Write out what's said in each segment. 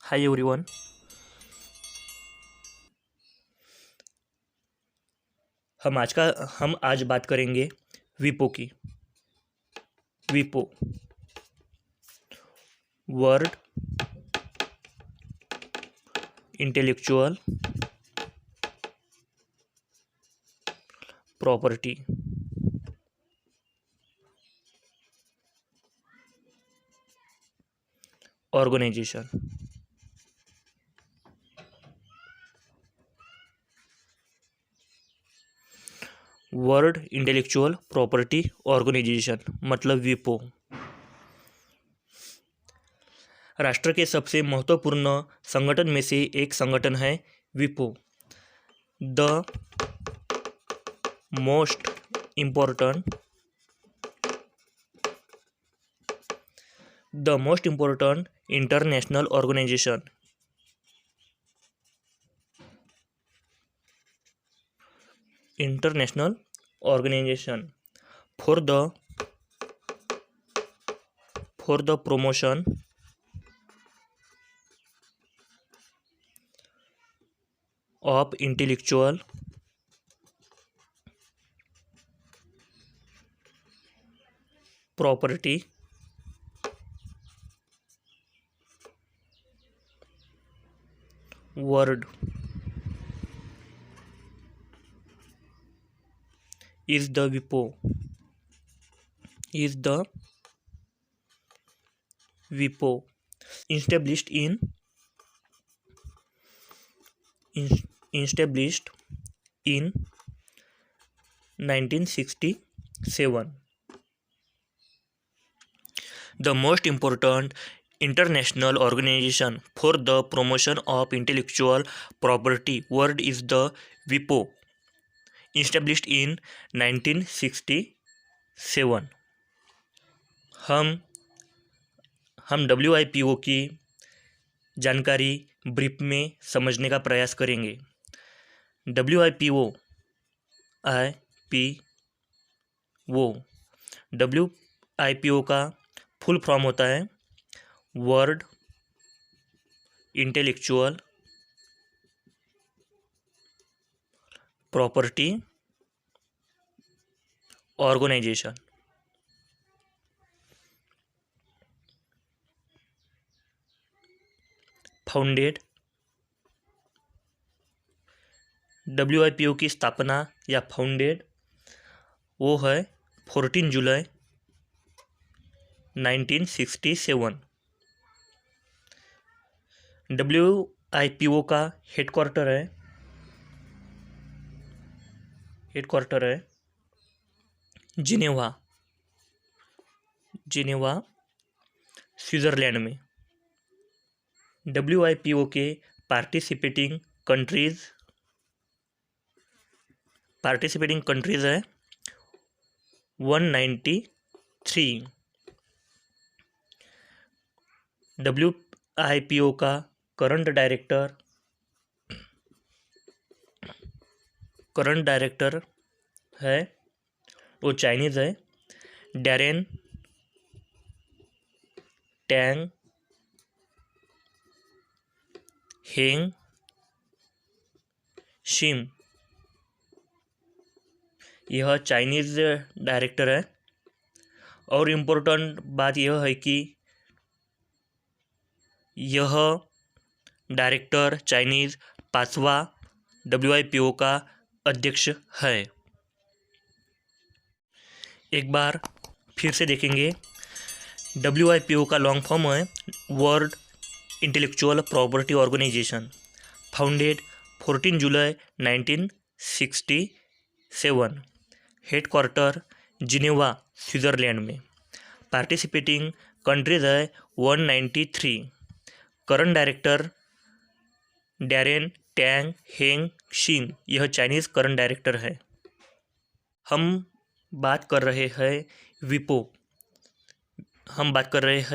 Hi everyone. हम आज बात करेंगे विपो की। विपो world intellectual property. Organization. World intellectual property organization मतलब विपो राष्ट्र के सबसे महत्वपूर्ण संगठन में से एक संगठन है विपो। The most important international organization for the promotion of intellectual property word is the WIPO established in 1967. The most important international organization for the promotion of intellectual property world is the WIPO established in 1967. हम WIPO की जानकारी brief में समझने का प्रयास करेंगे। WIPO का full form होता है world intellectual property organisation. Founded WIPO की स्थापना या फाउंडेड वो है 14 जुलाई 1967। WIPO का हेडक्वार्टर है जिनेवा स्विट्जरलैंड में। WIPO के पार्टिसिपेटिंग कंट्रीज है 193। WIPO का करंट डायरेक्टर है वो चाइनीज है डैरेन टैंग हेंग शिम। यह चाइनीज डायरेक्टर है और इम्पोर्टेंट बात यह है कि यह डायरेक्टर चाइनीज 5वां WIPO का अध्यक्ष है। एक बार फिर से देखेंगे। WIPO का लॉन्ग फॉर्म है world intellectual property organisation, founded 14 जुलाई 1967। हेडक्वार्टर जिनेवा स्विट्जरलैंड में। पार्टिसिपेटिंग कंट्रीज है 193। Current director Daren Tang Heng Shin, यह चाइनीज करंट डायरेक्टर है। हम बात कर रहे हैं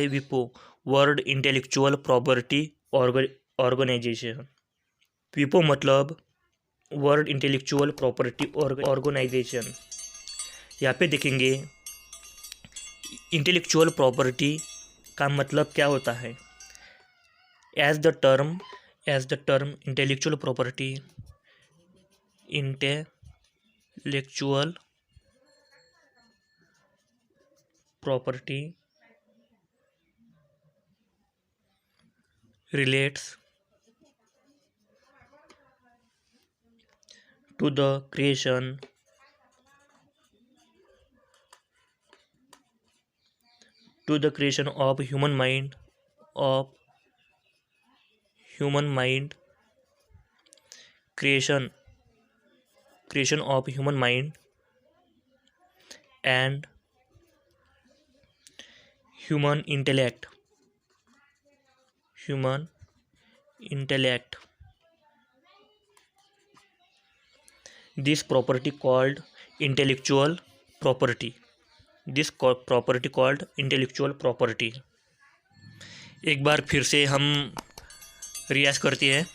विपो वर्ल्ड इंटेलेक्चुअल प्रॉपर्टी ऑर्गेनाइजेशन। विपो मतलब वर्ल्ड इंटेलेक्चुअल प्रॉपर्टी ऑर्गेनाइजेशन। यहाँ पे देखेंगे इंटेलेक्चुअल प्रॉपर्टी का मतलब क्या होता है। As the term intellectual property relates to the creation of human mind creation of human mind and human intellect. This property called intellectual property. एक बार फिर से हम रियाज करते हैं.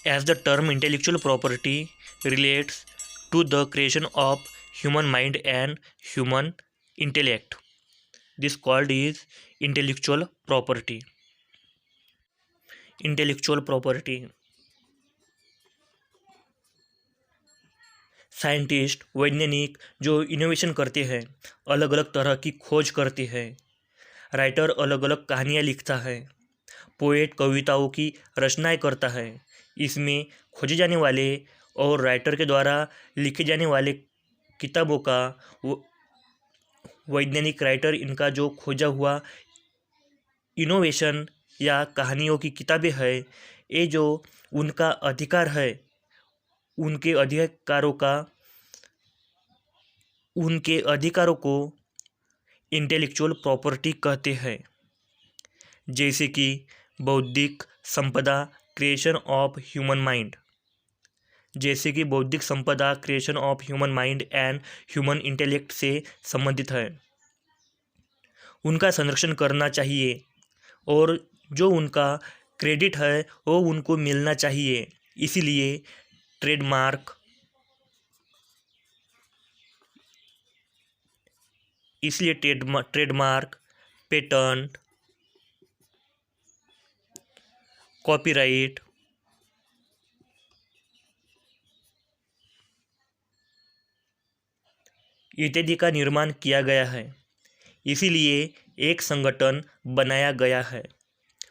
As the term intellectual property relates to the creation of human mind and human intellect, this called is intellectual property. Scientist, वैज्ञानिक जो innovation करते हैं, अलग अलग तरह की खोज करते हैं. राइटर अलग अलग कहानियाँ लिखता है. पोएट कविताओं की रचनाएं करता है. इसमें खोजे जाने वाले और राइटर के द्वारा लिखे जाने वाले किताबों का वैज्ञानिक राइटर इनका जो खोजा हुआ इनोवेशन या कहानियों की किताबें है, ये जो उनका अधिकार है, उनके अधिकारों को इंटेलेक्चुअल प्रॉपर्टी कहते हैं. जैसे कि बौद्धिक संपदा creation of human mind and human intellect से संबंधित है. उनका संरक्षण करना चाहिए और जो उनका क्रेडिट है वो उनको मिलना चाहिए. इसीलिए ट्रेडमार्क, पेटेंट, कॉपीराइट इत्यादि का निर्माण किया गया है. इसीलिए एक संगठन बनाया गया है,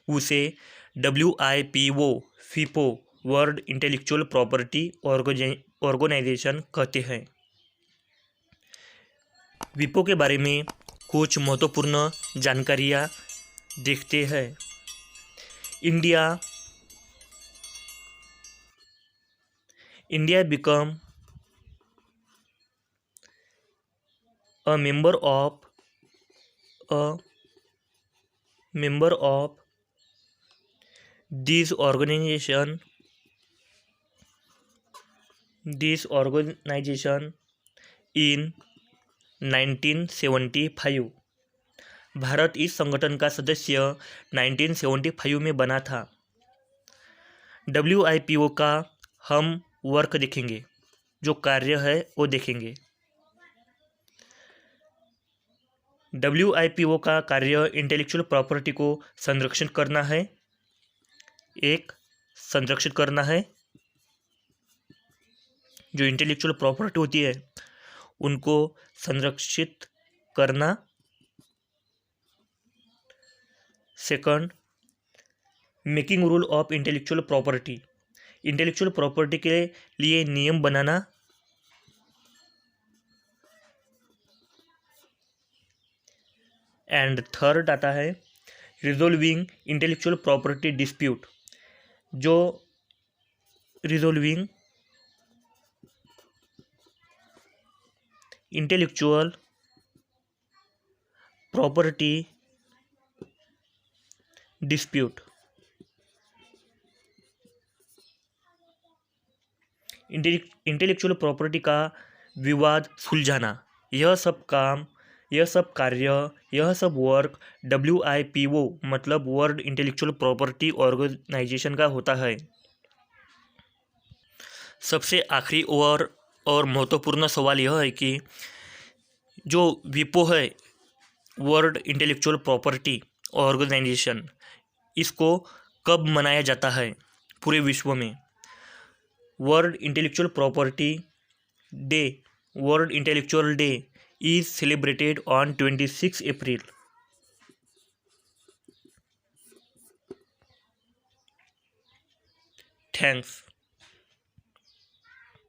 उसे WIPO world intellectual property organisation कहते हैं. विपो के बारे में कुछ महत्वपूर्ण जानकारियाँ देखते हैं. India become a member of this organization in 1975. Bharat इस संगठन का सदस्य 1975 में बना था. WIPO का हम वर्क देखेंगे, जो कार्य है वो देखेंगे. WIPO का कार्य इंटेलेक्चुअल प्रॉपर्टी को संरक्षित करना है. जो इंटेलेक्चुअल प्रॉपर्टी होती है उनको संरक्षित करना. Second, making rule of intellectual property के लिए नियम बनाना. एंड थर्ड आता है रिजोल्विंग इंटेलेक्चुअल प्रॉपर्टी डिस्प्यूट. जो resolving intellectual property dispute. Intellectual property का विवाद सुलझाना, यह सब कार्य, यह सब वर्क WIPO मतलब वर्ल्ड इंटेलेक्चुअल प्रॉपर्टी ऑर्गेनाइजेशन का होता है. सबसे आखिरी और महत्वपूर्ण सवाल यह है कि जो विपो है, वर्ल्ड इंटेलेक्चुअल प्रॉपर्टी ऑर्गेनाइजेशन, इसको कब मनाया जाता है पूरे विश्व में? World intellectual property day, world intellectual day is celebrated on 26 April. Thanks.